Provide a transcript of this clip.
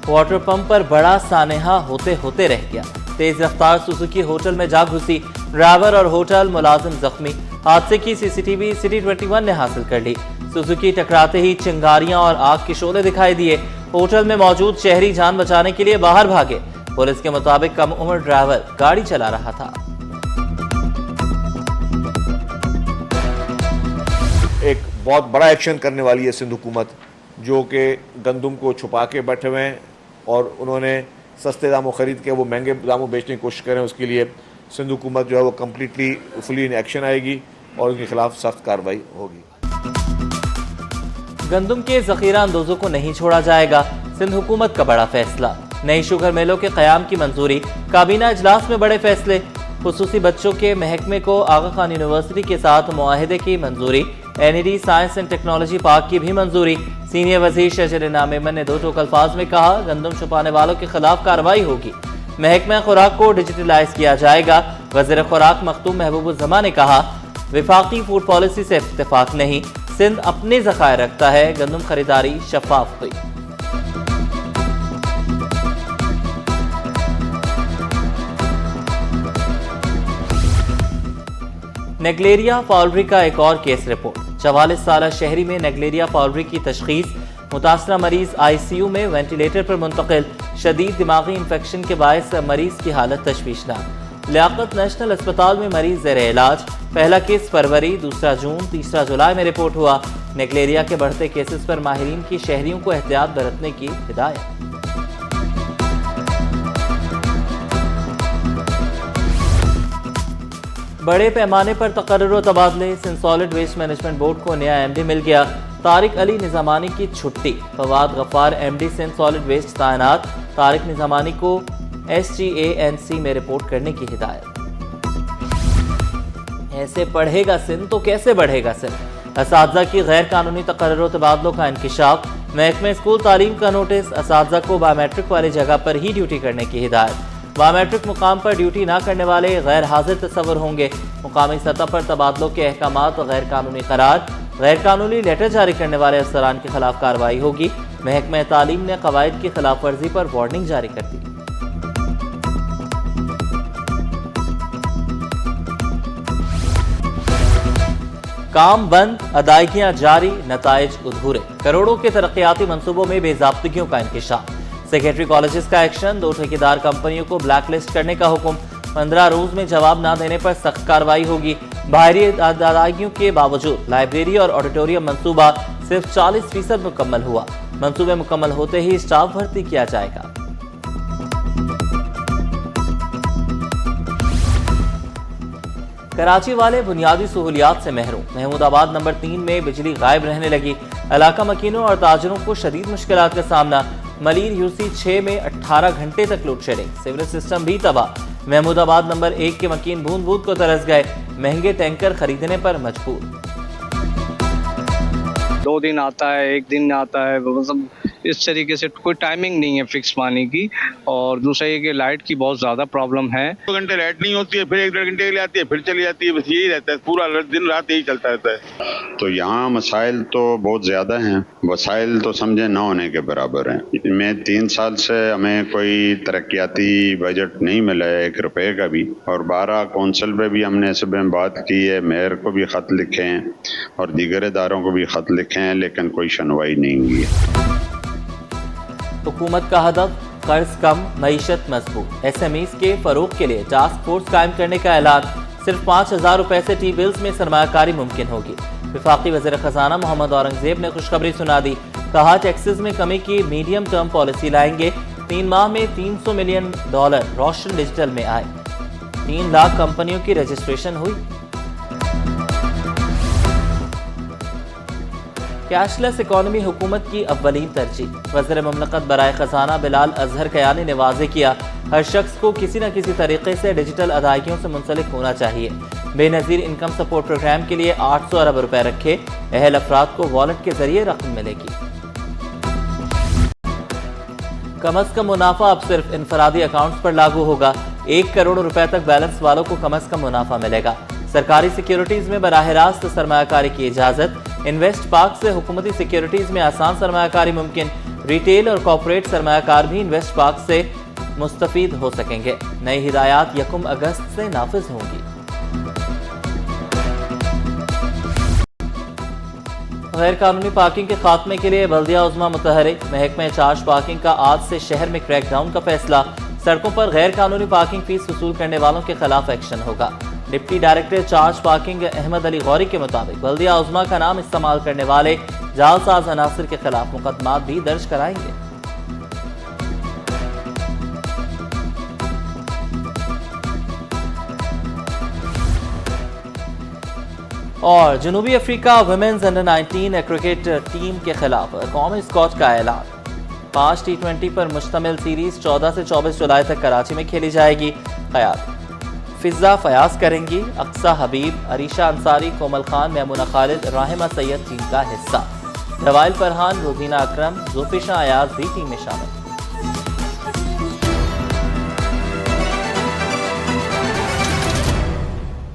Water pump पर बड़ा सानेहा होते होते रह गया। तेज रफ्तार सुजुकी होटल में जा घुसी, ड्राइवर और होटल मुलाजिम जख्मी। हादसे की सीसीटीवी सिटी 21 ने हासिल कर ली। सुजुकी टकराते ही चिंगारियां और आग के शोले दिखाई दिए। होटल में मौजूद शहरी जान बचाने के लिए बाहर भागे। पुलिस के मुताबिक कम उम्र ड्राइवर गाड़ी चला रहा था। एक बहुत बड़ा एक्शन करने वाली है सिंध हुकूमत, जो कि गंदम को छुपा के बैठे हुए हैं और उन्होंने सस्ते दामों खरीद के वो महंगे दामों बेचने की कोशिश करें। उसके लिए सिंध हुकूमत जो है वो कम्प्लीटली फुली इन एक्शन आएगी और उनके खिलाफ सख्त कार्रवाई होगी। गंदम के जखीरा अंदोजों को नहीं छोड़ा जाएगा, सिंध हुकूमत का बड़ा फैसला। नई शुगर मिलों के क़याम की मंजूरी, काबीना इजलास में बड़े फैसले। खुसूसी बच्चों के महकमे को आगा खान यूनिवर्सिटी के साथ मुआहदे की मंजूरी। NED science and technology park की भी मंजूरी। सीनियर वजीर शजर इनाम मेमन ने दो टोक अल्फाज में कहा, गंदम छुपाने वालों के खिलाफ कार्रवाई होगी। महकमा खुराक को डिजिटलाइज किया जाएगा। वज़ीर खुराक मखदूम महबूबुज़्ज़मा ने कहा, विफाकी फूड पॉलिसी से इत्तेफाक नहीं, सिंध अपने ज़खायर रखता है, गंदम खरीदारी शफाफ हुई। नेगलेरिया फाउलरी का एक और केस रिपोर्ट। 44 साल शहरी में नेगलेरिया फाउलरी की तशखीस। मुतासरा मरीज ICU में वेंटिलेटर पर मुंतकिल। शदीद दिमागी इंफेक्शन के बायस मरीज की हालत तशवीशनाक। लियाकत नेशनल अस्पताल में मरीज ज़ेर इलाज। पहला केस फरवरी, दूसरा जून, तीसरा जुलाई में रिपोर्ट हुआ। नेगलेरिया के बढ़ते केसेस पर माहिरीन की शहरियों को एहतियात बरतने की हिदायत। बड़े पैमाने पर तकर्रुर व तबादले। Sindh solid waste management board को नया MD मिल गया। तारिक अली निज़ामानी की छुट्टी। Fawad Ghaffar MD Sindh solid waste तैनात। तारिक निज़ामानी को SGANC में रिपोर्ट करने की हिदायत। ऐसे पढ़ेगा सिंध तो कैसे बढ़ेगा सिंध। असातिज़ा की गैर कानूनी तकर्रुर व तबादलों का इंकिशाफ। महकमे स्कूल तालीम का नोटिस। असातिज़ा को बायोमेट्रिक वाली जगह पर ही ड्यूटी करने की हिदायत। बायोमेट्रिक मुकाम पर ड्यूटी न करने वाले गैर हाजिर तस्वर होंगे। मुकामी सतह पर तबादलों के अहकामात गैर कानूनी करार। गैर कानूनी लेटर जारी करने वाले अफसरान के खिलाफ कार्रवाई होगी। महकमा तालीम ने कवायद की खिलाफ वर्जी पर वार्निंग जारी कर दी। काम बंद, अदायगियां जारी, नताइज अधूरे। करोड़ों के तरक्याती मंसूबों में बेजाब्तगियों का इंकिशाफ। सेक्रेटरी कॉलेजेस का एक्शन। 2 ठेकेदार कंपनियों को ब्लैकलिस्ट करने का हुक्म। 15 रोज में जवाब न देने पर सख्त कार्रवाई होगी। बाहरी अदायगियों के बावजूद लाइब्रेरी और ऑडिटोरियम मंसूबा सिर्फ 40% मुकम्मल हुआ। मंसूबे मुकम्मल होते ही स्टाफ भर्ती किया जाएगा। कराची वाले बुनियादी सहूलियात से महरूम। महमूदाबाद नंबर 3 में बिजली गायब रहने लगी। इलाका मकीनों और ताजरों को शदीद मुश्किलात का सामना। मलीर यूसी 6 में 18 घंटे तक लोड शेडिंग। सिविल सिस्टम भी तबाह। महमूदाबाद नंबर 1 के मकीन बूंद बूंद को तरस गए। महंगे टैंकर खरीदने पर मजबूर। 2 दिन आता है, 1 दिन आता है, मतलब इस तरीके से कोई टाइमिंग नहीं है फिक्स पानी की। और दूसरा ये कि लाइट की बहुत ज़्यादा प्रॉब्लम है। 2 घंटे लाइट नहीं होती है, फिर 1-1.5 घंटे के लिए आती है, फिर चली जाती है। बस यही रहता है, पूरा दिन रात यही चलता रहता है। तो यहाँ मसाइल तो बहुत ज़्यादा हैं। वसाइल तो समझे न होने के बराबर हैं। मैं 3 साल से हमें कोई तरक्याती बजट नहीं मिला है, 1 रुपये का भी। और 12 कौंसल पे भी हमने सुबह में बात की है, मेयर को भी ख़त लिखे हैं और दीगर इदारों को भी ख़त लिखे हैं, लेकिन कोई सुनवाई नहीं हुई है। हुकूमत का हदफ कर्ज कम, मईशत मजबूत। SMEs के फरोग के लिए टास्क फोर्स कायम करने का ऐलान। सिर्फ 5000 रुपए से टी बिल्स में सरमायाकारी मुमकिन होगी। वफाकी वज़ीर ख़जाना मोहम्मद औरंगज़ेब ने खुशखबरी सुना दी। कहा, टैक्सेस में कमी की मीडियम टर्म पॉलिसी लाएंगे। 3 माह में $300 मिलियन रोशन डिजिटल में आए। 3 लाख कंपनियों की रजिस्ट्रेशन हुई। कैशलेस इकॉनमी हुकूमत की अव्वलीन तरजीह। वज़ीर मुमलकत बराए ख़जाना बिलाल अजहर कयानी ने वाज़ेह किया, हर शख्स को किसी न किसी तरीके से डिजिटल अदायगियों से मुंसलिक होना चाहिए। बेनज़ीर इनकम सपोर्ट प्रोग्राम के लिए 800 अरब रुपए रखे। अहल अफराद को वॉलेट के जरिए रकम मिलेगी। कम अज कम मुनाफा अब सिर्फ इनफरादी अकाउंट्स पर लागू होगा। 1 करोड़ रुपए तक बैलेंस वालों को कम अज कम मुनाफा मिलेगा। सरकारी सिक्योरिटीज में बराह रास्त सरमायाकारी की इजाजत। इन्वेस्ट पाक से हुकूमती सिक्योरिटीज में आसान सरमायाकारी मुमकिन। रिटेल और कॉर्पोरेट सरमायाकार भी इन्वेस्ट पाक से मुस्तफीद हो सकेंगे। नई हिदायत 1 अगस्त से नाफिज होंगी। गैर कानूनी पार्किंग के खात्मे के लिए बल्दिया उज़्मा मुतहरिक। महकमे चार्ज पार्किंग का आज से शहर में क्रैकडाउन का फैसला। सड़कों पर गैर कानूनी पार्किंग फीस वसूल करने वालों के खिलाफ एक्शन होगा। Deputy director charge parking Ahmed Ali Ghauri के मुताबिक बल्दिया उज़्मा का नाम इस्तेमाल करने वाले जालसाज अनासिर के खिलाफ मुकदमा भी दर्ज कराएंगे। और जनूबी अफ्रीका वुमेन्स अंडर 19 क्रिकेट टीम के खिलाफ कौमी स्क्वाड का ऐलान। 5 T20 पर मुश्तमिल सीरीज 14 से 24 जुलाई तक कराची में खेली जाएगी। क़यादत फिज़ा फयाज करेंगी। अक्सा हबीब, अरीशा अंसारी, कोमल खान, मैमूना खालिद, राहिमा सैयद टीम का हिस्सा। रवाइल फरहान, रोजीना अकरम, जुल्फिशा अयाज भी टीम में शामिल।